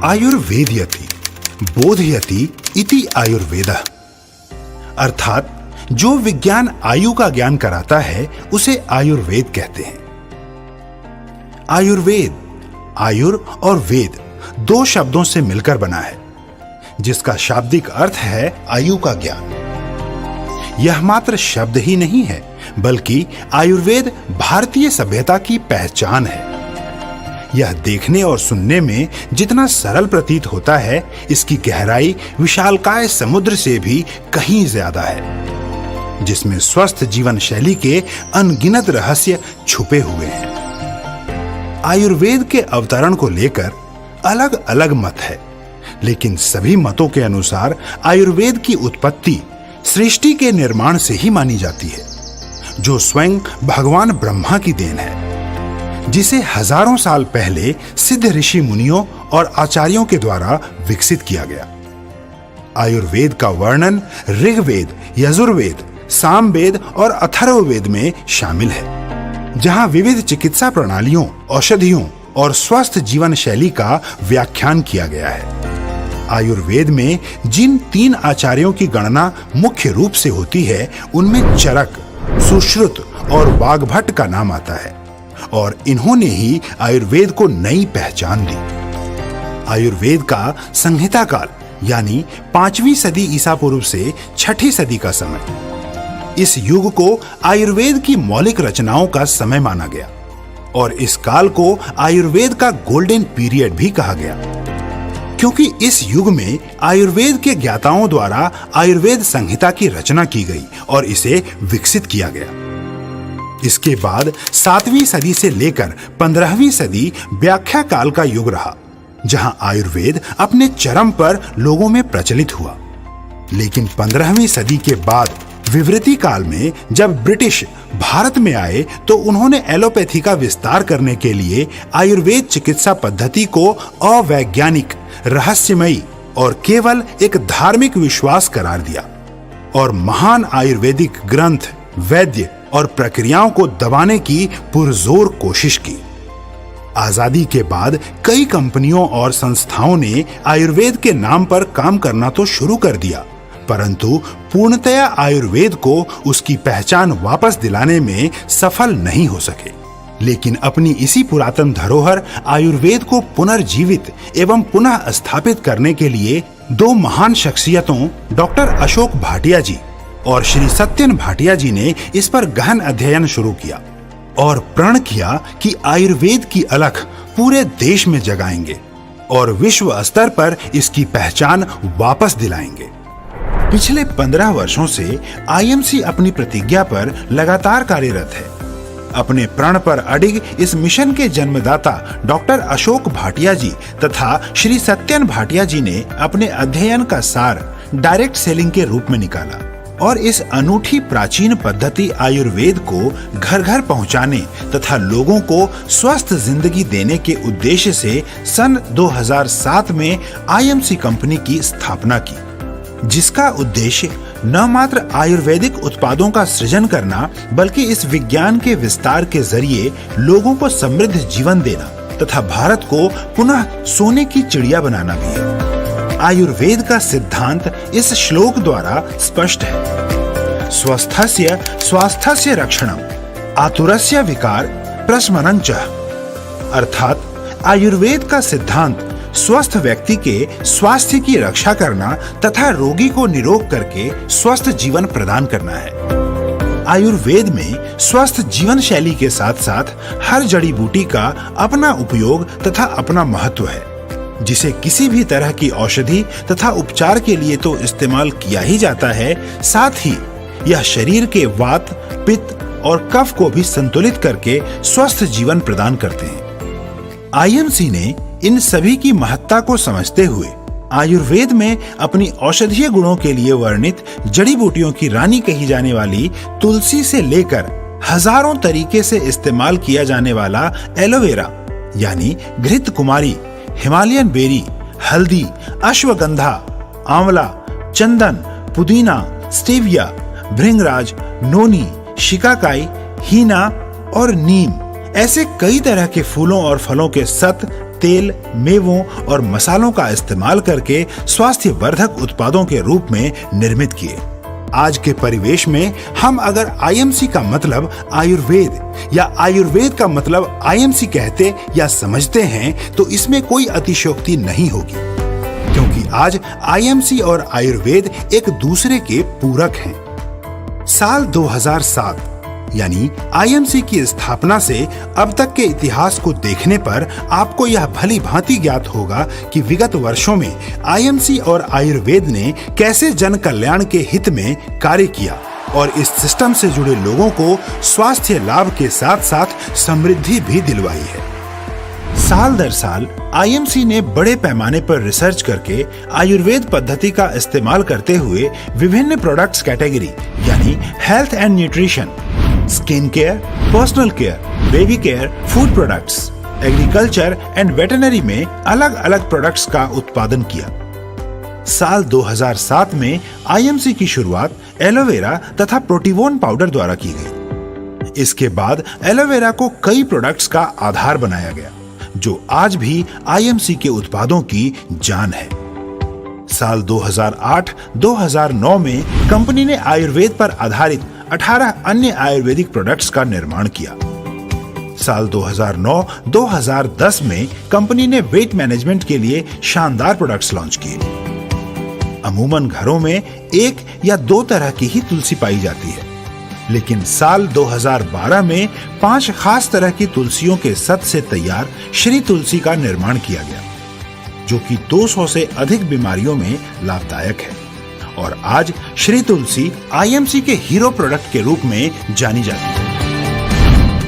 आयुर्वेदयति बोधयति इति आयुर्वेदः, अर्थात जो विज्ञान आयु का ज्ञान कराता है उसे आयुर्वेद कहते हैं। आयुर्वेद आयुर और वेद दो शब्दों से मिलकर बना है, जिसका शाब्दिक अर्थ है आयु का ज्ञान। यह मात्र शब्द ही नहीं है, बल्कि आयुर्वेद भारतीय सभ्यता की पहचान है। यह देखने और सुनने में जितना सरल प्रतीत होता है, इसकी गहराई विशालकाय समुद्र से भी कहीं ज्यादा है, जिसमें स्वस्थ जीवन शैली के अनगिनत रहस्य छुपे हुए हैं। आयुर्वेद के अवतरण को लेकर अलग अलग मत है, लेकिन सभी मतों के अनुसार आयुर्वेद की उत्पत्ति सृष्टि के निर्माण से ही मानी जाती है, जो स्वयं भगवान ब्रह्मा की देन है, जिसे हजारों साल पहले सिद्ध ऋषि मुनियों और आचार्यों के द्वारा विकसित किया गया। आयुर्वेद का वर्णन ऋग्वेद, यजुर्वेद, सामवेद और अथर्ववेद में शामिल है, जहां विविध चिकित्सा प्रणालियों, औषधियों और स्वस्थ जीवन शैली का व्याख्यान किया गया है। आयुर्वेद में जिन 3 आचार्यों की गणना मुख्य रूप से होती है, उनमें चरक, सुश्रुत और वाग्भट का नाम आता है, और इन्होंने ही आयुर्वेद को नई पहचान दी। आयुर्वेद का संहिता काल यानी 5वीं सदी ईसा पूर्व से 6ठी सदी का समय, इस युग को आयुर्वेद की मौलिक रचनाओं का समय माना गया, और इस काल को आयुर्वेद का गोल्डन पीरियड भी कहा गया, क्योंकि इस युग में आयुर्वेद के ज्ञाताओं द्वारा आयुर्वेद संहिता की रचना की गई और इसे विकसित किया गया। इसके बाद 7वीं सदी से लेकर 15वीं सदी व्याख्या काल का युग रहा, जहां आयुर्वेद अपने चरम पर लोगों में प्रचलित हुआ। लेकिन 15वीं सदी के बाद विवृति काल में जब ब्रिटिश भारत में आए, तो उन्होंने एलोपैथी का विस्तार करने के लिए आयुर्वेद चिकित्सा पद्धति को अवैज्ञानिक, रहस्यमयी और केवल एक धार्मिक विश्वास करार दिया, और महान आयुर्वेदिक ग्रंथ, वैद्य और प्रक्रियाओं को दबाने की पुरजोर कोशिश की। आजादी के बाद कई कंपनियों और संस्थाओं ने आयुर्वेद के नाम पर काम करना तो शुरू कर दिया, परंतु पूर्णतया आयुर्वेद को उसकी पहचान वापस दिलाने में सफल नहीं हो सके। लेकिन अपनी इसी पुरातन धरोहर आयुर्वेद को पुनर्जीवित एवं पुनः स्थापित करने के लिए 2 महान शख्सियतों डॉक्टर अशोक भाटिया जी और श्री सत्यन भाटिया जी ने इस पर गहन अध्ययन शुरू किया और प्रण किया कि आयुर्वेद की अलख पूरे देश में जगाएंगे और विश्व स्तर पर इसकी पहचान वापस दिलाएंगे। पिछले 15 वर्षों से आईएमसी अपनी प्रतिज्ञा पर लगातार कार्यरत है। अपने प्रण पर अडिग इस मिशन के जन्मदाता डॉक्टर अशोक भाटिया जी तथा श्री सत्यन भाटिया जी ने अपने अध्ययन का सार डायरेक्ट सेलिंग के रूप में निकाला और इस अनूठी प्राचीन पद्धति आयुर्वेद को घर घर पहुंचाने तथा लोगों को स्वस्थ जिंदगी देने के उद्देश्य से सन 2007 में आईएमसी कंपनी की स्थापना की, जिसका उद्देश्य न मात्र आयुर्वेदिक उत्पादों का सृजन करना बल्कि इस विज्ञान के विस्तार के जरिए लोगों को समृद्ध जीवन देना तथा भारत को पुनः सोने की चिड़िया बनाना भी है। आयुर्वेद का सिद्धांत इस श्लोक द्वारा स्पष्ट है। स्वस्थस्य स्वास्थ्यस्य रक्षणम, आतुरस्य विकार प्रशमनं च। अर्थात आयुर्वेद का सिद्धांत स्वस्थ व्यक्ति के स्वास्थ्य की रक्षा करना तथा रोगी को निरोग करके स्वस्थ जीवन प्रदान करना है। आयुर्वेद में स्वस्थ जीवन शैली के साथ साथ हर जड़ी बूटी का अपना उपयोग तथा अपना महत्व है, जिसे किसी भी तरह की औषधि तथा उपचार के लिए तो इस्तेमाल किया ही जाता है, साथ ही यह शरीर के वात, पित्त और कफ को भी संतुलित करके स्वस्थ जीवन प्रदान करते हैं। आईएमसी ने इन सभी की महत्ता को समझते हुए आयुर्वेद में अपनी औषधीय गुणों के लिए वर्णित जड़ी बूटियों की रानी कही जाने वाली तुलसी से लेकर हजारों तरीके से इस्तेमाल किया जाने वाला एलोवेरा यानी घृत कुमारी, हिमालयन बेरी, हल्दी, अश्वगंधा, आंवला, चंदन, पुदीना, स्टीविया, भृंगराज, नोनी, शिकाकाई, हीना और नीम ऐसे कई तरह के फूलों और फलों के सत, तेल, मेवों और मसालों का इस्तेमाल करके स्वास्थ्यवर्धक उत्पादों के रूप में निर्मित किए। आज के परिवेश में हम अगर आईएमसी का मतलब आयुर्वेद या आयुर्वेद का मतलब आईएमसी कहते या समझते हैं तो इसमें कोई अतिशयोक्ति नहीं होगी, क्योंकि आज आईएमसी और आयुर्वेद एक दूसरे के पूरक हैं। साल 2007 यानी आईएमसी की स्थापना से अब तक के इतिहास को देखने पर आपको यह भली भांति ज्ञात होगा कि विगत वर्षों में आईएमसी और आयुर्वेद ने कैसे जन कल्याण के हित में कार्य किया और इस सिस्टम से जुड़े लोगों को स्वास्थ्य लाभ के साथ साथ समृद्धि भी दिलवाई है। साल दर साल आईएमसी ने बड़े पैमाने पर रिसर्च करके आयुर्वेद पद्धति का इस्तेमाल करते हुए विभिन्न प्रोडक्ट्स कैटेगरी यानी health and nutrition, skin care, personal care, baby care, food products, agriculture and veterinary में अलग अलग प्रोडक्ट्स का उत्पादन किया। साल 2007 में आईएमसी की शुरुआत एलोवेरा तथा प्रोटीवोन पाउडर द्वारा की गई। इसके बाद एलोवेरा को कई प्रोडक्ट्स का आधार बनाया गया, जो आज भी आईएमसी के उत्पादों की जान है। साल 2008-2009 में कंपनी ने आयुर्वेद पर आधारित 18 अन्य आयुर्वेदिक प्रोडक्ट्स का निर्माण किया। साल 2009-2010 में कंपनी ने वेट मैनेजमेंट के लिए शानदार प्रोडक्ट्स लॉन्च किए। अमूमन घरों में एक या दो तरह की ही तुलसी पाई जाती है, लेकिन साल 2012 में 5 खास तरह की तुलसियों के सत से तैयार श्री तुलसी का निर्माण किया गया, जो कि 200 से अधिक बीमारियों में लाभदायक है और आज श्री तुलसी आईएमसी के हीरो प्रोडक्ट के रूप में जानी जाती है।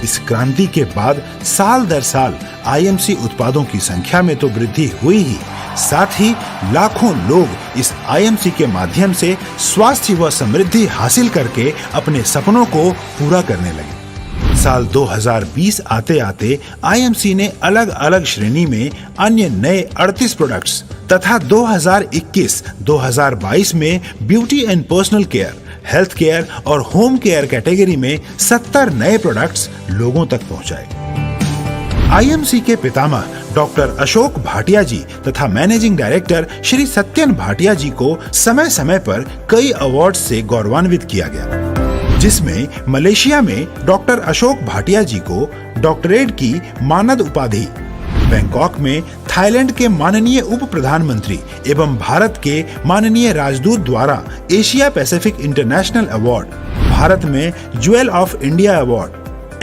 इस क्रांति के बाद साल दर साल आईएमसी उत्पादों की संख्या में तो वृद्धि हुई ही, साथ ही लाखों लोग इस आईएमसी के माध्यम से स्वास्थ्य व समृद्धि हासिल करके अपने सपनों को पूरा करने लगे। साल 2020 आते आते आईएमसी ने अलग अलग श्रेणी में अन्य नए 38 प्रोडक्ट्स तथा 2021-2022 में beauty and personal care, health care और होम केयर कैटेगरी में 70 नए प्रोडक्ट्स लोगों तक पहुंचाए। आईएमसी के पितामह डॉक्टर अशोक भाटिया जी तथा मैनेजिंग डायरेक्टर श्री सत्यन भाटिया जी को समय समय पर कई अवार्ड से गौरवान्वित किया गया, जिसमें मलेशिया में डॉक्टर अशोक भाटिया जी को डॉक्टरेट की मानद उपाधि, बैंकॉक में थाईलैंड के माननीय उप प्रधानमंत्री एवं भारत के माननीय राजदूत द्वारा Asia Pacific international award, Bharat में jewel of India award,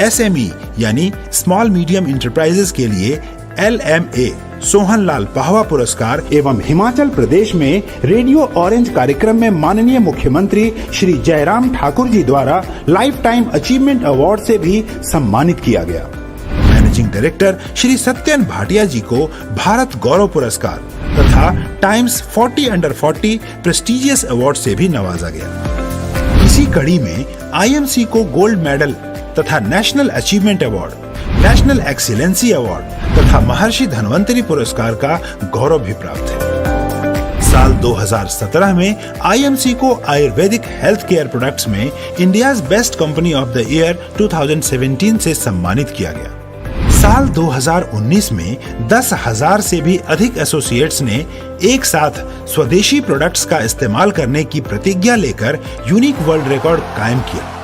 SME यानी स्मॉल मीडियम इंटरप्राइजेस के लिए LMA सोहनलाल पाहवा पुरस्कार एवं हिमाचल प्रदेश में रेडियो ऑरेंज कार्यक्रम में माननीय मुख्यमंत्री श्री जयराम ठाकुर जी द्वारा लाइफ टाइम अचीवमेंट अवार्ड से भी सम्मानित किया गया। मैनेजिंग डायरेक्टर श्री सत्यन भाटिया जी को भारत गौरव पुरस्कार तथा टाइम्स 40 अंडर 40 प्रेस्टिजियस अवार्ड से भी नवाजा गया। इसी कड़ी में आईएमसी को गोल्ड मेडल तथा national achievement award, national excellency award तथा महर्षि धन्वंतरी पुरस्कार का गौरव भी प्राप्त है। साल 2017 में आईएमसी को आयुर्वेदिक हेल्थ केयर प्रोडक्ट्स में India's best company of the year 2017 से सम्मानित किया गया। साल 2019 में 10,000 से भी अधिक एसोसिएट्स ने एक साथ स्वदेशी प्रोडक्ट्स का इस्तेमाल करने की प्रतिज्ञा लेकर यूनिक वर्ल्ड रिकॉर्ड कायम किया।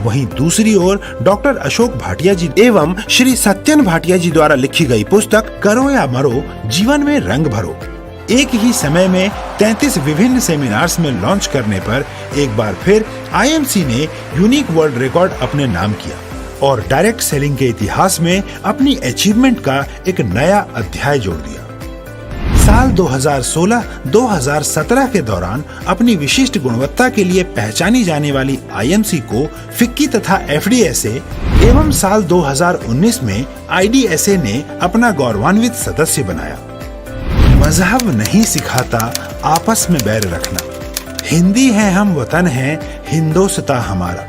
वहीं दूसरी ओर डॉक्टर अशोक भाटिया जी एवं श्री सत्यन भाटिया जी द्वारा लिखी गई पुस्तक करो या मरो, जीवन में रंग भरो एक ही समय में 33 विभिन्न सेमिनार्स में लॉन्च करने पर एक बार फिर आईएमसी ने यूनिक वर्ल्ड रिकॉर्ड अपने नाम किया और डायरेक्ट सेलिंग के इतिहास में अपनी अचीवमेंट का एक नया अध्याय जोड़ दिया। साल 2016-2017 के दौरान अपनी विशिष्ट गुणवत्ता के लिए पहचानी जाने वाली आईएमसी को फिक्की तथा एफडीएसए एवं साल 2019 में आईडीएसए ने अपना गौरवान्वित सदस्य बनाया। मजहब नहीं सिखाता आपस में बैर रखना, हिंदी है हम वतन है हिंदोस्तां हमारा।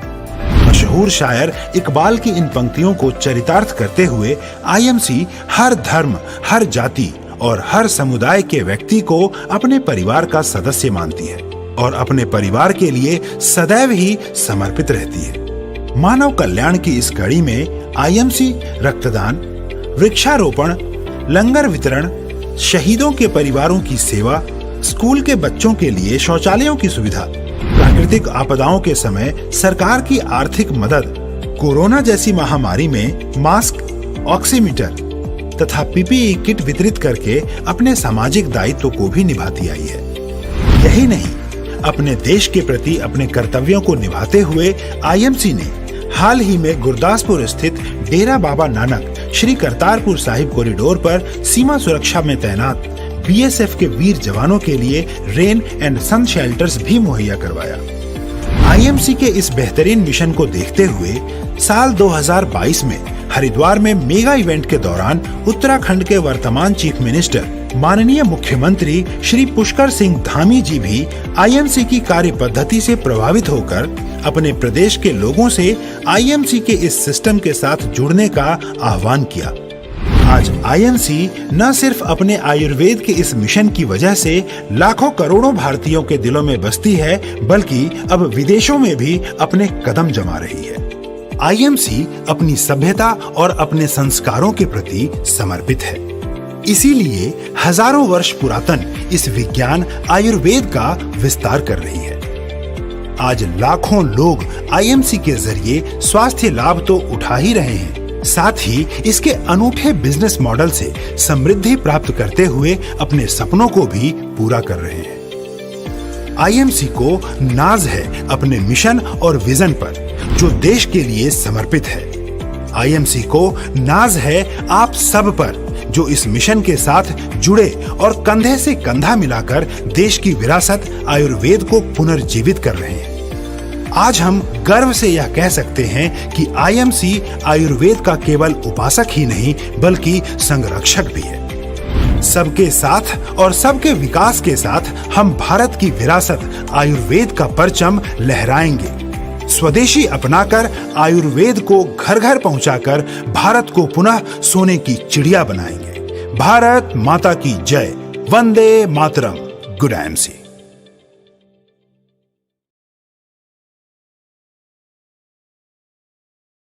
मशहूर शायर इकबाल की इन पंक्तियों को चरितार्थ करते हुए आईएमसी हर धर्म, हर जाति और हर समुदाय के व्यक्ति को अपने परिवार का सदस्य मानती है और अपने परिवार के लिए सदैव ही समर्पित रहती है। मानव कल्याण की इस कड़ी में आईएमसी रक्तदान, वृक्षारोपण, लंगर वितरण, शहीदों के परिवारों की सेवा, स्कूल के बच्चों के लिए शौचालयों की सुविधा, प्राकृतिक आपदाओं के समय सरकार की आर्थिक मदद, कोरोना जैसी महामारी में मास्क, ऑक्सीमीटर तथा पीपीई किट वितरित करके अपने सामाजिक दायित्व को भी निभाती आई है। यही नहीं, अपने देश के प्रति अपने कर्तव्यों को निभाते हुए आईएमसी ने हाल ही में गुरदासपुर स्थित डेरा बाबा नानक श्री करतारपुर साहिब कॉरिडोर पर सीमा सुरक्षा में तैनात बीएसएफ के वीर जवानों के लिए रेन एंड सन शेल्टर्स भी मुहैया करवाया। आईएमसी के इस बेहतरीन मिशन को देखते हुए साल 2022 में हरिद्वार में मेगा इवेंट के दौरान उत्तराखंड के वर्तमान चीफ मिनिस्टर माननीय मुख्यमंत्री श्री पुष्कर सिंह धामी जी भी आईएमसी की कार्य पद्धति से प्रभावित होकर अपने प्रदेश के लोगों से आईएमसी के इस सिस्टम के साथ जुड़ने का आह्वान किया। आज आईएमसी न सिर्फ अपने आयुर्वेद के इस मिशन की वजह से लाखों करोड़ों भारतीयों के दिलों में बसती है, बल्कि अब विदेशों में भी अपने कदम जमा रही है। आईएमसी अपनी सभ्यता और अपने संस्कारों के प्रति समर्पित है। इसीलिए हजारों वर्ष पुरातन इस विज्ञान आयुर्वेद का विस्तार कर रही है। आज लाखों लोग आईएमसी के जरिए स्वास्थ्य लाभ तो उठा ही रहे हैं, साथ ही इसके अनूठे बिजनेस मॉडल से समृद्धि प्राप्त करते हुए अपने सपनों को भी पूरा कर रहे हैं। आईएमसी को नाज है अपने मिशन और विजन पर, जो देश के लिए समर्पित है। आईएमसी को नाज है आप सब पर, जो इस मिशन के साथ जुड़े और कंधे से कंधा मिलाकर देश की विरासत आयुर्वेद को पुनर्जीवित कर रहे हैं। आज हम गर्व से यह कह सकते हैं कि आईएमसी आयुर्वेद का केवल उपासक ही नहीं, बल्कि संरक्षक भी है। सबके साथ और सबके विकास के साथ हम भारत की विरासत आयुर्वेद का परचम लहराएंगे। स्वदेशी अपनाकर आयुर्वेद को घर घर पहुंचाकर भारत को पुनः सोने की चिड़िया बनाएंगे। भारत माता की जय। वंदे मातरम। Good IMC.